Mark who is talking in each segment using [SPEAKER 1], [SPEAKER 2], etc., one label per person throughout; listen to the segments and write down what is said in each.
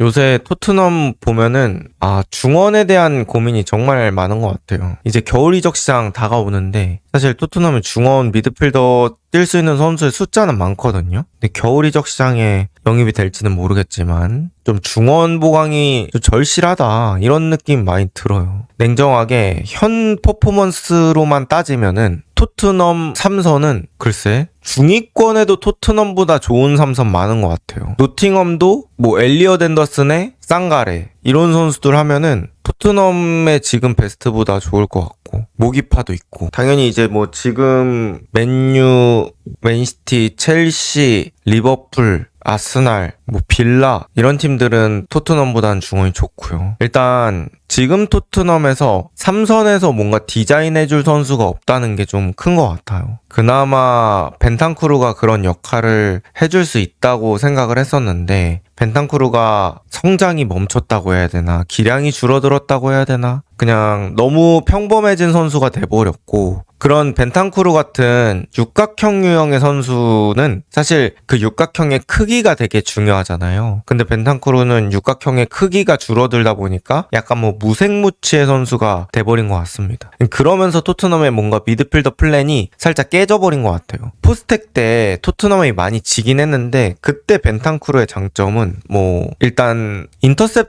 [SPEAKER 1] 요새 토트넘 보면은 중원에 대한 고민이 정말 많은 것 같아요. 이제 겨울 이적 시장 다가오는데 사실 토트넘은 중원 미드필더 뛸 수 있는 선수의 숫자는 많거든요. 근데 겨울 이적 시장에 영입이 될지는 모르겠지만 좀 중원 보강이 좀 절실하다 이런 느낌 많이 들어요. 냉정하게 현 퍼포먼스로만 따지면은 토트넘 3선은 글쎄 중위권에도 토트넘보다 좋은 3선 많은 것 같아요. 노팅엄도 뭐 엘리엇 앤더슨에 쌍가레 이런 선수들 하면은 토트넘의 지금 베스트보다 좋을 것 같고 모기파도 있고 당연히 이제 뭐 지금 맨유, 맨시티, 첼시, 리버풀, 아스날, 뭐 빌라 이런 팀들은 토트넘보다는 중원이 좋고요. 일단 지금 토트넘에서 3선에서 뭔가 디자인해줄 선수가 없다는 게 좀 큰 것 같아요. 그나마 벤탄쿠르가 그런 역할을 해줄 수 있다고 생각을 했었는데 벤탄쿠르가 성장이 멈췄다고 해야 되나 기량이 줄어들었다고 해야 되나 그냥 너무 평범해진 선수가 돼버렸고 그런 벤탄쿠르 같은 육각형 유형의 선수는 사실 그 육각형의 크기가 되게 중요하잖아요. 근데 벤탄쿠르는 육각형의 크기가 줄어들다 보니까 약간 뭐 무색무취의 선수가 돼버린 것 같습니다. 그러면서 토트넘의 뭔가 미드필더 플랜이 살짝 깨져버린 것 같아요. 포스텍 때 토트넘이 많이 지긴 했는데 그때 벤탄쿠르의 장점은 뭐 일단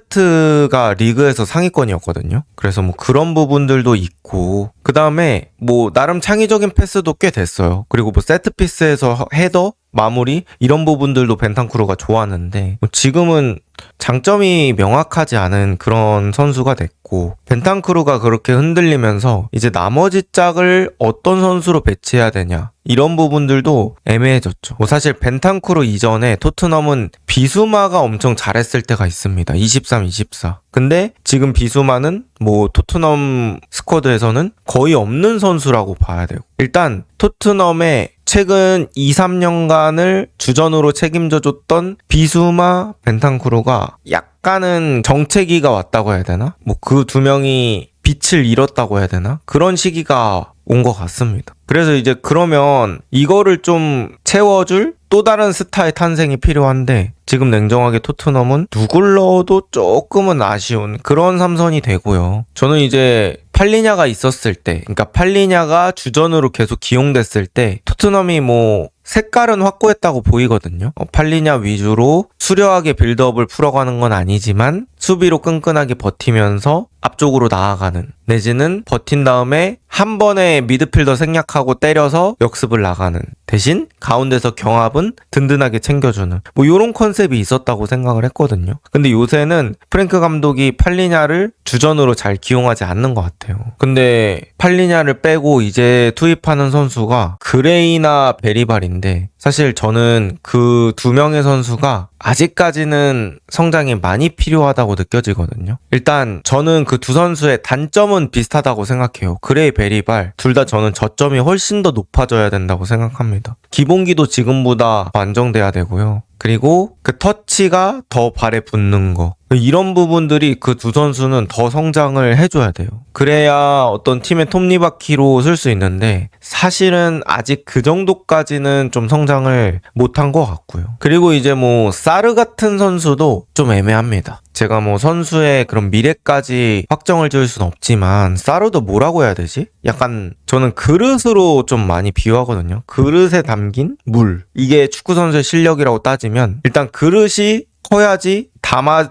[SPEAKER 1] 인터셉트가 리그에서 상위권이었거든요. 그래서 뭐 그런 부분들도 있고 그 다음에 뭐 나름 창의적인 패스도 꽤 됐어요. 그리고 뭐 세트피스에서 헤더 마무리 이런 부분들도 벤탄쿠르가 좋았는데 지금은 장점이 명확하지 않은 그런 선수가 됐고 벤탄쿠르가 그렇게 흔들리면서 이제 나머지 짝을 어떤 선수로 배치해야 되냐 이런 부분들도 애매해졌죠. 뭐 사실 벤탄쿠르 이전에 토트넘은 비수마가 엄청 잘했을 때가 있습니다. 23, 24. 근데 지금 비수마는 뭐 토트넘 스쿼드에서는 거의 없는 선수라고 봐야 되고 일단 토트넘의 최근 2, 3년간을 주전으로 책임져줬던 비수마 벤탄쿠르가 약간은 정체기가 왔다고 해야 되나? 뭐 그 두 명이 빛을 잃었다고 해야 되나? 그런 시기가 온 것 같습니다. 그래서 이제 그러면 이거를 좀 채워줄 또 다른 스타의 탄생이 필요한데 지금 냉정하게 토트넘은 누굴 넣어도 조금은 아쉬운 그런 삼선이 되고요. 저는 이제 팔리냐가 있었을 때 그러니까 팔리냐가 주전으로 계속 기용됐을 때 토트넘이 뭐 색깔은 확고했다고 보이거든요. 팔리냐 위주로 수려하게 빌드업을 풀어가는 건 아니지만 수비로 끈끈하게 버티면서 앞쪽으로 나아가는 내지는 버틴 다음에 한 번에 미드필더 생략하고 때려서 역습을 나가는 대신 가운데서 경합은 든든하게 챙겨주는 뭐 이런 컨셉이 있었다고 생각을 했거든요. 근데 요새는 프랭크 감독이 팔리냐를 주전으로 잘 기용하지 않는 것 같아요. 근데 팔리냐를 빼고 이제 투입하는 선수가 그레이나 베리발인데 사실 저는 그 두 명의 선수가 아직까지는 성장이 많이 필요하다고 느껴지거든요. 일단 저는 그 두 선수의 단점은 비슷하다고 생각해요. 그레이, 베리발 둘 다 저는 저점이 훨씬 더 높아져야 된다고 생각합니다. 기본기도 지금보다 안정돼야 되고요. 그리고 그 터치가 더 발에 붙는 거 이런 부분들이 그 두 선수는 더 성장을 해줘야 돼요. 그래야 어떤 팀의 톱니바퀴로 쓸 수 있는데 사실은 아직 그 정도까지는 좀 성장을 못한 것 같고요. 그리고 이제 뭐 사르 같은 선수도 좀 애매합니다. 제가 뭐 선수의 그런 미래까지 확정을 지을 수는 없지만 사르도 뭐라고 해야 되지? 약간 저는 그릇으로 좀 많이 비유하거든요. 그릇에 담긴 물 이게 축구 선수의 실력이라고 따지면 일단 그릇이 커야지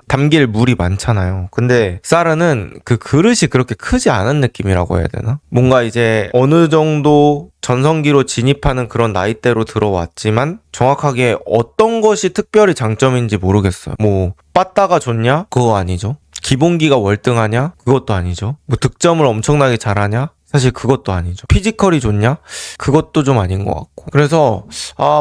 [SPEAKER 1] 담길 물이 많잖아요. 근데 사르는 그 그릇이 그렇게 크지 않은 느낌이라고 해야 되나? 뭔가 이제 어느 정도 전성기로 진입하는 그런 나이대로 들어왔지만 정확하게 어떤 것이 특별히 장점인지 모르겠어요. 뭐 빠따가 좋냐? 그거 아니죠. 기본기가 월등하냐? 그것도 아니죠. 뭐 득점을 엄청나게 잘하냐? 사실 그것도 아니죠. 피지컬이 좋냐? 그것도 좀 아닌 것 같고. 그래서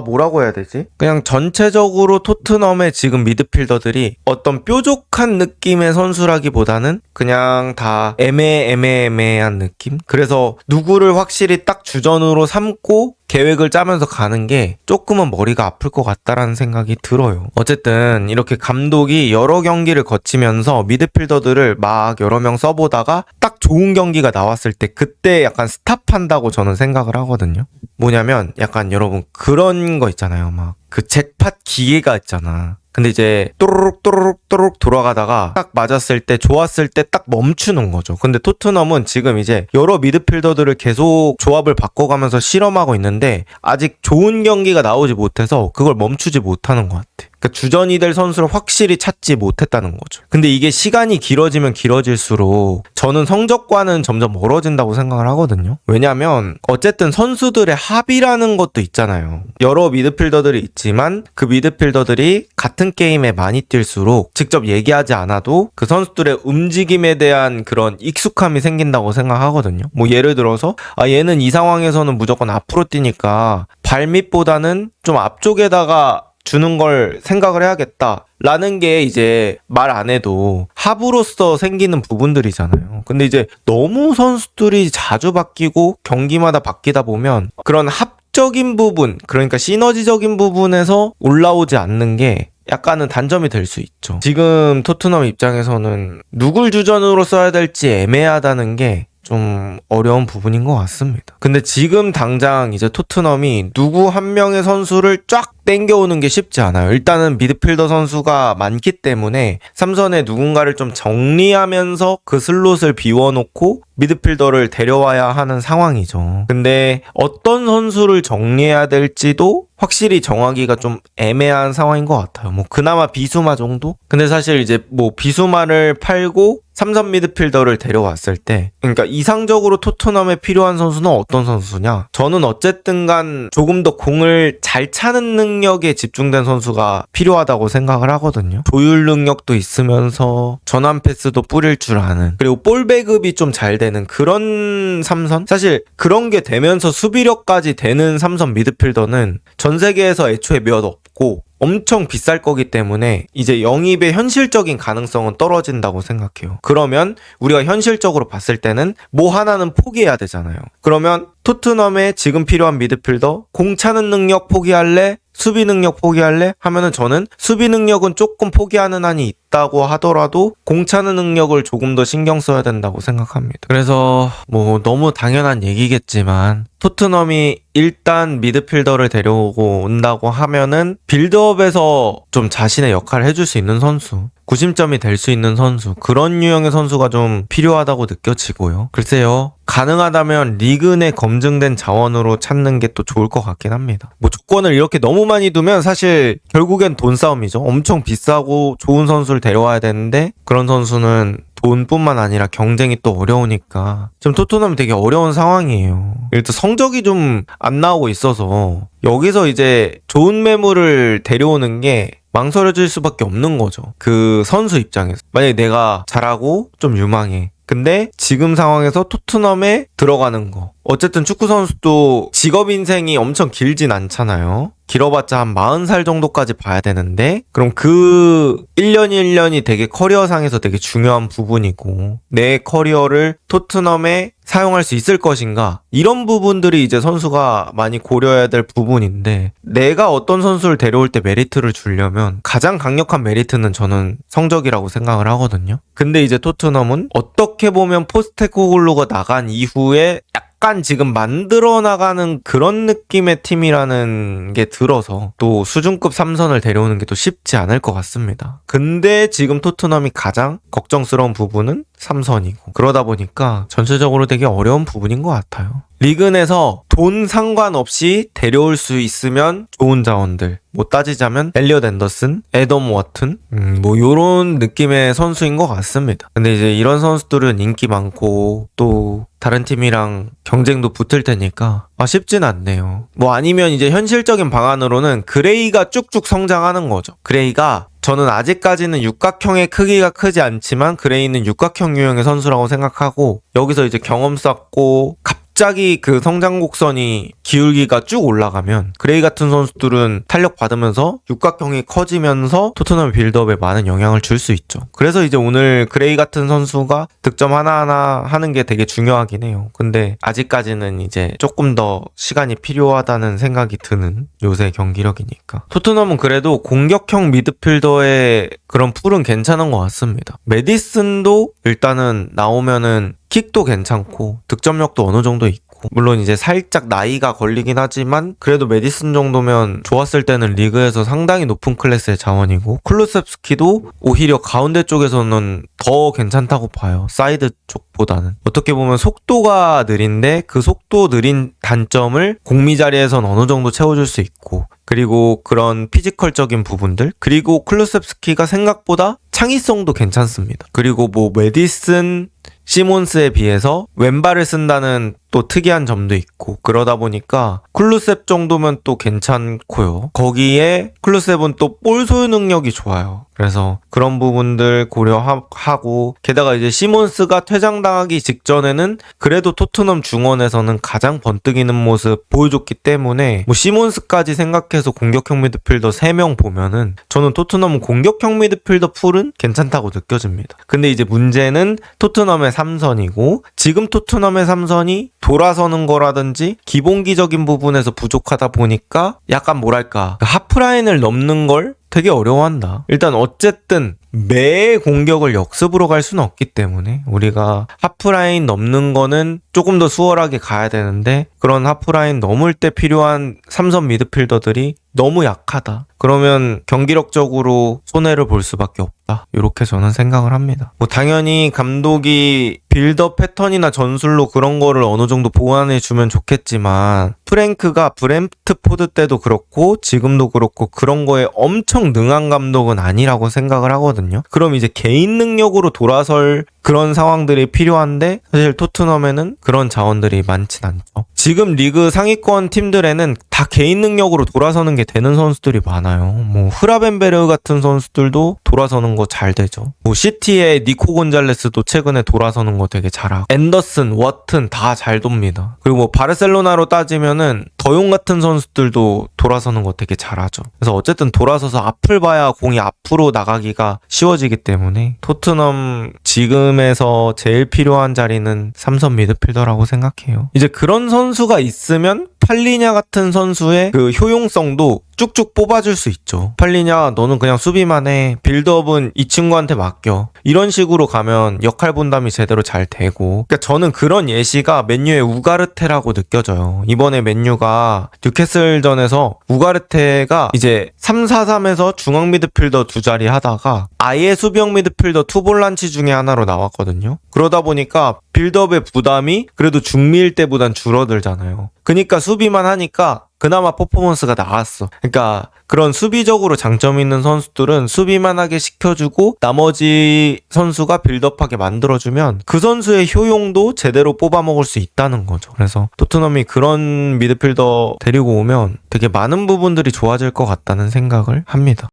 [SPEAKER 1] 뭐라고 해야 되지? 그냥 전체적으로 토트넘의 지금 미드필더들이 어떤 뾰족한 느낌의 선수라기보다는 그냥 다 애매한 느낌? 그래서 누구를 확실히 딱 주전으로 삼고 계획을 짜면서 가는 게 조금은 머리가 아플 것 같다라는 생각이 들어요. 어쨌든 이렇게 감독이 여러 경기를 거치면서 미드필더들을 막 여러 명 써보다가 딱 좋은 경기가 나왔을 때 그때 약간 스탑한다고 저는 생각을 하거든요. 뭐냐면 약간 여러분 그런 거 있잖아요. 막 그 잭팟 기계가 있잖아. 근데 이제 또르륵 돌아가다가 딱 맞았을 때 좋았을 때 딱 멈추는 거죠. 근데 토트넘은 지금 이제 여러 미드필더들을 계속 조합을 바꿔가면서 실험하고 있는데 아직 좋은 경기가 나오지 못해서 그걸 멈추지 못하는 것 같아. 그러니까 주전이 될 선수를 확실히 찾지 못했다는 거죠. 근데 이게 시간이 길어지면 길어질수록 저는 성적과는 점점 멀어진다고 생각을 하거든요. 왜냐면 어쨌든 선수들의 합이라는 것도 있잖아요. 여러 미드필더들이 있지만 그 미드필더들이 같은 게임에 많이 뛸수록 직접 얘기하지 않아도 그 선수들의 움직임에 대한 그런 익숙함이 생긴다고 생각하거든요. 뭐 예를 들어서 얘는 이 상황에서는 무조건 앞으로 뛰니까 발밑보다는 좀 앞쪽에다가 주는 걸 생각을 해야겠다 라는 게 이제 말 안 해도 합으로서 생기는 부분들이잖아요. 근데 이제 너무 선수들이 자주 바뀌고 경기마다 바뀌다 보면 그런 합적인 부분, 그러니까 시너지적인 부분에서 올라오지 않는 게 약간은 단점이 될 수 있죠. 지금 토트넘 입장에서는 누굴 주전으로 써야 될지 애매하다는 게 좀 어려운 부분인 것 같습니다. 근데 지금 당장 이제 토트넘이 누구 한 명의 선수를 쫙 땡겨오는 게 쉽지 않아요. 일단은 미드필더 선수가 많기 때문에 삼선에 누군가를 좀 정리하면서 그 슬롯을 비워놓고 미드필더를 데려와야 하는 상황이죠. 근데 어떤 선수를 정리해야 될지도 확실히 정하기가 좀 애매한 상황인 것 같아요. 뭐 그나마 비수마 정도? 근데 사실 이제 뭐 비수마를 팔고 삼선 미드필더를 데려왔을 때, 그러니까 이상적으로 토트넘에 필요한 선수는 어떤 선수냐? 저는 어쨌든 간 조금 더 공을 잘 차는 능력에 집중된 선수가 필요하다고 생각을 하거든요. 조율 능력도 있으면서 전환 패스도 뿌릴 줄 아는, 그리고 볼 배급이 좀 잘 되는 그런 삼선? 사실 그런 게 되면서 수비력까지 되는 삼선 미드필더는 전 세계에서 애초에 몇 없고 엄청 비쌀 거기 때문에 이제 영입의 현실적인 가능성은 떨어진다고 생각해요. 그러면 우리가 현실적으로 봤을 때는 뭐 하나는 포기해야 되잖아요. 그러면 토트넘에 지금 필요한 미드필더, 공 차는 능력 포기할래? 수비 능력 포기할래? 하면은 저는 수비 능력은 조금 포기하는 한이 있다고 하더라도 공 차는 능력을 조금 더 신경 써야 된다고 생각합니다. 그래서 뭐 너무 당연한 얘기겠지만 토트넘이 일단 미드필더를 데려오고 온다고 하면은 빌드업에서 좀 자신의 역할을 해줄 수 있는 선수, 구심점이 될 수 있는 선수, 그런 유형의 선수가 좀 필요하다고 느껴지고요. 글쎄요, 가능하다면 리그 내 검증된 자원으로 찾는 게 또 좋을 것 같긴 합니다. 뭐 조건을 이렇게 너무 많이 두면 사실 결국엔 돈 싸움이죠. 엄청 비싸고 좋은 선수를 데려와야 되는데 그런 선수는 돈뿐만 아니라 경쟁이 또 어려우니까 지금 토트넘이 되게 어려운 상황이에요. 일단 성적이 좀 안 나오고 있어서 여기서 이제 좋은 매물을 데려오는 게 망설여질 수밖에 없는 거죠. 그 선수 입장에서. 만약에 내가 잘하고 좀 유망해. 근데 지금 상황에서 토트넘에 들어가는 거. 어쨌든 축구 선수도 직업 인생이 엄청 길진 않잖아요. 길어봤자 한 40살 정도까지 봐야 되는데 그럼 그 1년 1년이 되게 커리어상에서 되게 중요한 부분이고 내 커리어를 토트넘에 사용할 수 있을 것인가, 이런 부분들이 이제 선수가 많이 고려해야 될 부분인데 내가 어떤 선수를 데려올 때 메리트를 주려면 가장 강력한 메리트는 저는 성적이라고 생각을 하거든요. 근데 이제 토트넘은 어떻게 보면 포스테코글루가 나간 이후에 약간 지금 만들어 나가는 그런 느낌의 팀이라는 게 들어서 또 수준급 삼선을 데려오는 게 또 쉽지 않을 것 같습니다. 근데 지금 토트넘이 가장 걱정스러운 부분은 삼선이고, 그러다 보니까 전체적으로 되게 어려운 부분인 것 같아요. 리그 내에서 돈 상관없이 데려올 수 있으면 좋은 자원들, 뭐 따지자면 엘리엇 앤더슨, 애덤 워튼, 뭐 요런 느낌의 선수인 것 같습니다. 근데 이제 이런 선수들은 인기 많고 또 다른 팀이랑 경쟁도 붙을 테니까 쉽진 않네요. 뭐 아니면 이제 현실적인 방안으로는 그레이가 쭉쭉 성장하는 거죠. 그레이가, 저는 아직까지는 육각형의 크기가 크지 않지만 그레이는 육각형 유형의 선수라고 생각하고, 여기서 이제 경험 쌓고 갑자기 그 성장 곡선이 기울기가 쭉 올라가면 그레이 같은 선수들은 탄력 받으면서 육각형이 커지면서 토트넘 빌드업에 많은 영향을 줄 수 있죠. 그래서 이제 오늘 그레이 같은 선수가 득점 하나하나 하는 게 되게 중요하긴 해요. 근데 아직까지는 이제 조금 더 시간이 필요하다는 생각이 드는 요새 경기력이니까. 토트넘은 그래도 공격형 미드필더의 그런 풀은 괜찮은 것 같습니다. 메디슨도 일단은 나오면은 킥도 괜찮고 득점력도 어느 정도 있고 않고, 물론 이제 살짝 나이가 걸리긴 하지만 그래도 메디슨 정도면 좋았을 때는 리그에서 상당히 높은 클래스의 자원이고, 쿨루셉스키도 오히려 가운데 쪽에서는 더 괜찮다고 봐요. 사이드 쪽보다는. 어떻게 보면 속도가 느린데 그 속도 느린 단점을 공미 자리에선 어느 정도 채워줄 수 있고, 그리고 그런 피지컬적인 부분들, 그리고 쿨루셉스키가 생각보다 창의성도 괜찮습니다. 그리고 뭐 메디슨, 시몬스에 비해서 왼발을 쓴다는 또 특이한 점도 있고, 그러다 보니까 쿨루셉 정도면 또 괜찮고요. 거기에 쿨루셉은 또 볼 소유 능력이 좋아요. 그래서 그런 부분들 고려하고, 게다가 이제 시몬스가 퇴장당하기 직전에는 그래도 토트넘 중원에서는 가장 번뜩이는 모습 보여줬기 때문에 뭐 시몬스까지 생각해서 공격형 미드필더 3명 보면은 저는 토트넘은 공격형 미드필더 풀은 괜찮다고 느껴집니다. 근데 이제 문제는 토트넘의 3선이고, 지금 토트넘의 3선이 돌아서는 거라든지 기본기적인 부분에서 부족하다 보니까 약간 뭐랄까, 하프라인을 넘는 걸 되게 어려워한다. 일단 어쨌든 매 공격을 역습으로 갈 수는 없기 때문에 우리가 하프라인 넘는 거는 조금 더 수월하게 가야 되는데, 그런 하프라인 넘을 때 필요한 3선 미드필더들이 너무 약하다. 그러면 경기력적으로 손해를 볼 수밖에 없다. 이렇게 저는 생각을 합니다. 뭐 당연히 감독이 빌더 패턴이나 전술로 그런 거를 어느 정도 보완해 주면 좋겠지만, 프랭크가 브렌트포드 때도 그렇고 지금도 그렇고 그런 거에 엄청 능한 감독은 아니라고 생각을 하거든요. 그럼 이제 개인 능력으로 돌아설 그런 상황들이 필요한데, 사실 토트넘에는 그런 자원들이 많진 않죠. 지금 리그 상위권 팀들에는 다 개인 능력으로 돌아서는 게 되는 선수들이 많아요. 뭐 흐라벤베르 같은 선수들도 돌아서는 거 잘 되죠. 뭐 시티의 니코 곤잘레스도 최근에 돌아서는 거 되게 잘하고, 앤더슨, 워튼 다 잘 돕니다. 그리고 뭐 바르셀로나로 따지면은 더용 같은 선수들도 돌아서는 거 되게 잘하죠. 그래서 어쨌든 돌아서서 앞을 봐야 공이 앞으로 나가기가 쉬워지기 때문에 토트넘 지금에서 제일 필요한 자리는 3선 미드필더라고 생각해요. 이제 그런 선수가 있으면 팔리냐 같은 선수의 그 효용성도 쭉쭉 뽑아줄 수 있죠. 팔리냐, 너는 그냥 수비만 해. 빌드업은 이 친구한테 맡겨. 이런 식으로 가면 역할 분담이 제대로 잘 되고. 그러니까 저는 그런 예시가 맨유의 우가르테라고 느껴져요. 이번에 맨유가 뉴캐슬전에서 우가르테가 이제 3-4-3에서 중앙 미드필더 두 자리 하다가 아예 수비형 미드필더 투볼란치 중에 하나로 나왔거든요. 그러다 보니까 빌드업의 부담이 그래도 중미일 때보단 줄어들잖아요. 그러니까 수비만 하니까 그나마 퍼포먼스가 나왔어. 그러니까 그런 수비적으로 장점 있는 선수들은 수비만 하게 시켜주고 나머지 선수가 빌드업하게 만들어주면 그 선수의 효용도 제대로 뽑아먹을 수 있다는 거죠. 그래서 토트넘이 그런 미드필더 데리고 오면 되게 많은 부분들이 좋아질 것 같다는 생각을 합니다.